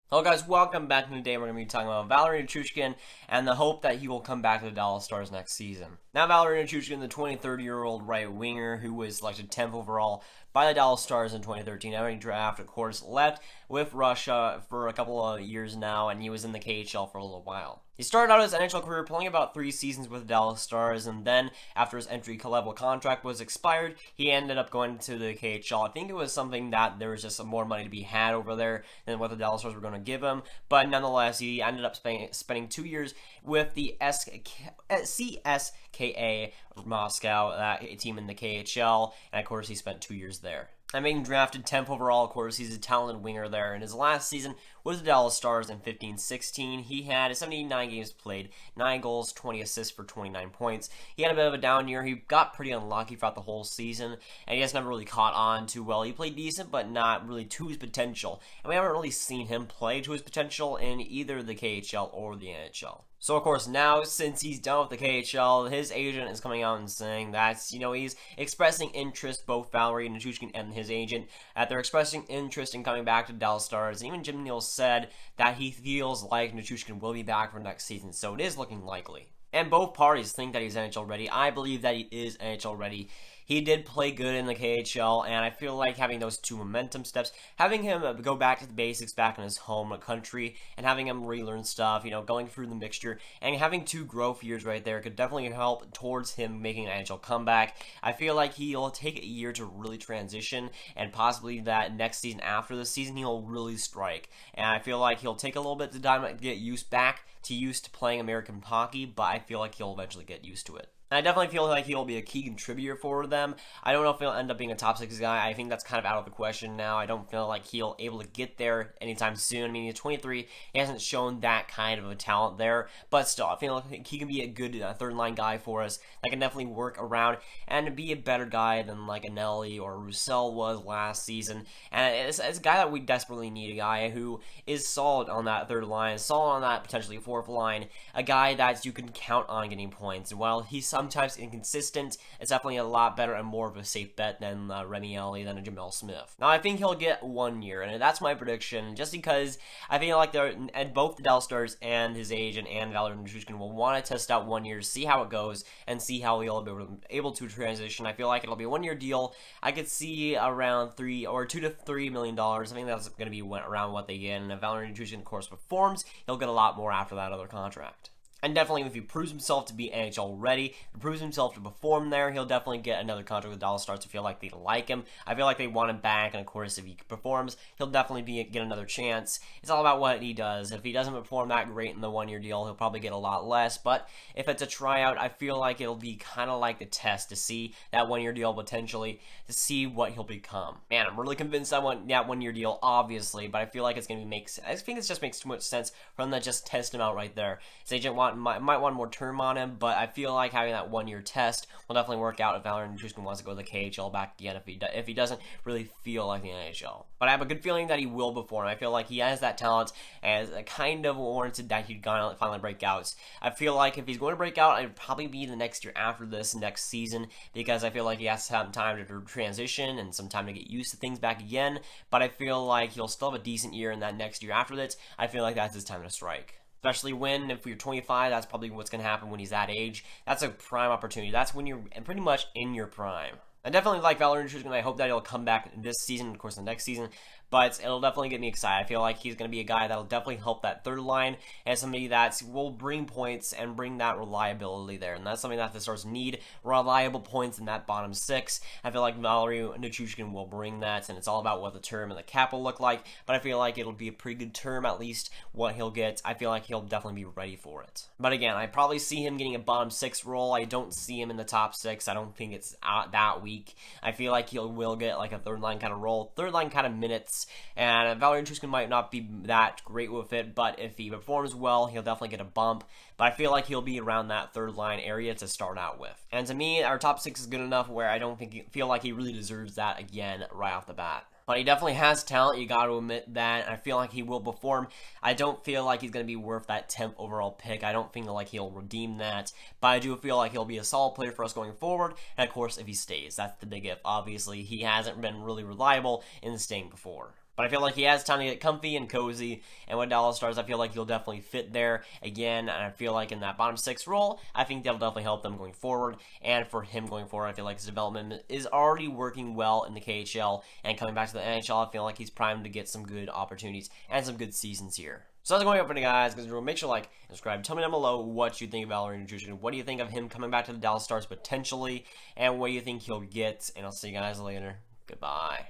Hello guys, welcome back. Today we're going to be talking about Valeri Nichushkin and the hope that he will come back to the Dallas Stars next season. Now Valeri Nichushkin, the 23-year-old right winger who was selected 10th overall by the Dallas Stars in 2013, having draft, of course, left with Russia for a couple of years now, and he was in the KHL for a little while. He started out his NHL career playing about 3 seasons with the Dallas Stars, and then after his entry-level contract was expired, he ended up going to the KHL. I think it was something that there was just more money to be had over there than what the Dallas Stars were going to give him, but nonetheless, he ended up spending 2 years with the CSKA Moscow, that team in the KHL, and of course he spent 2 years there. And being drafted 10th overall, of course, he's a talented winger there. In his last season with the Dallas Stars in 15-16, he had 79 games played, 9 goals, 20 assists for 29 points. He had a bit of a down year. He got pretty unlucky throughout the whole season, and he just never really caught on too well. He played decent, but not really to his potential. And we haven't really seen him play to his potential in either the KHL or the NHL. So, of course, now, since he's done with the KHL, his agent is coming out and saying that, he's expressing interest, both Valeri Nichushkin and his agent, that they're expressing interest in coming back to Dallas Stars. And even Jim Neal said that he feels like Nichushkin will be back for next season, so it is looking likely. And both parties think that he's NHL ready. I believe that he is NHL ready. He did play good in the KHL, and I feel like having those 2 momentum steps, having him go back to the basics back in his home country, and having him relearn stuff, going through the mixture, and having 2 growth years right there could definitely help towards him making an NHL comeback. I feel like he'll take a year to really transition, and possibly that next season after the season, he'll really strike. And I feel like he'll take a little bit of time to get used to playing American hockey, but I feel like he'll eventually get used to it. And I definitely feel like he'll be a key contributor for them. I don't know if he'll end up being a top 6 guy. I think that's kind of out of the question now. I don't feel like he'll able to get there anytime soon. I mean, he's 23. He hasn't shown that kind of a talent there. But still, I feel like he can be a good third-line guy for us that can definitely work around and be a better guy than like Anelli or Roussel was last season. And it's a guy that we desperately need, a guy who is solid on that third line, solid on that potentially fourth line, a guy that you can count on getting points. And while he's sometimes inconsistent, it's definitely a lot better and more of a safe bet than Remy Ellie, than a Jamel Smith. Now, I think he'll get 1 year, and that's my prediction, just because I feel like both the Dallas Stars and his agent and Valeri Nichushkin will want to test out 1 year, see how it goes, and see how he'll be able to transition. I feel like it'll be a 1 year deal. I could see around $2 to $3 million. I think that's going to be around what they get, and if Valeri Nichushkin, of course, performs, he'll get a lot more after that other contract. And definitely, if he proves himself to be NHL ready, proves himself to perform there, he'll definitely get another contract with the Dallas Stars to feel like they like him. I feel like they want him back, and of course, if he performs, he'll definitely get another chance. It's all about what he does. If he doesn't perform that great in the 1 year deal, he'll probably get a lot less. But if it's a tryout, I feel like it'll be kind of like the test to see that 1 year deal potentially, to see what he'll become. Man, I'm really convinced I want that 1 year deal, obviously, but I feel like it's going to I think it just makes too much sense for them to just test him out right there. His agent might want more term on him, but I feel like having that 1 year test will definitely work out if Valeri Nichushkin wants to go to the KHL back again, if he doesn't really feel like the NHL. But I have a good feeling that he will perform. I feel like he has that talent, and it's kind of warranted that he'd finally break out. I feel like if he's going to break out, it'd probably be the next year after this, next season, because I feel like he has to have time to transition and some time to get used to things back again, but I feel like he'll still have a decent year in that next year after that. I feel like that's his time to strike. Especially if you're 25, that's probably what's going to happen when he's that age. That's a prime opportunity. That's when you're pretty much in your prime. I definitely like Valeri Nichushkin. I hope that he'll come back this season, of course, the next season. But it'll definitely get me excited. I feel like he's going to be a guy that'll definitely help that third line, and somebody that will bring points and bring that reliability there. And that's something that the Stars need, reliable points in that bottom 6. I feel like Valeri Nichushkin will bring that, and it's all about what the term and the cap will look like. But I feel like it'll be a pretty good term, at least what he'll get. I feel like he'll definitely be ready for it. But again, I probably see him getting a bottom 6 role. I don't see him in the top 6. I don't think it's that weak. I feel like he will get like a third line kind of role, third line kind of minutes. And Valeri Nichushkin might not be that great with it, but if he performs well, he'll definitely get a bump. But I feel like he'll be around that third line area to start out with. And to me, our top 6 is good enough where I don't feel like he really deserves that again right off the bat. But he definitely has talent, you got to admit that. I feel like he will perform. I don't feel like he's going to be worth that 10th overall pick. I don't think like he'll redeem that. But I do feel like he'll be a solid player for us going forward. And of course, if he stays, that's the big if. Obviously, he hasn't been really reliable in staying before. But I feel like he has time to get comfy and cozy, and with Dallas Stars, I feel like he'll definitely fit there again, and I feel like in that bottom 6 role, I think that'll definitely help them going forward, and for him going forward, I feel like his development is already working well in the KHL, and coming back to the NHL, I feel like he's primed to get some good opportunities and some good seasons here. So that's going up for you guys, because make sure to like and subscribe. Tell me down below what you think of Valeri Nichushkin. What do you think of him coming back to the Dallas Stars potentially, and what do you think he'll get, and I'll see you guys later. Goodbye.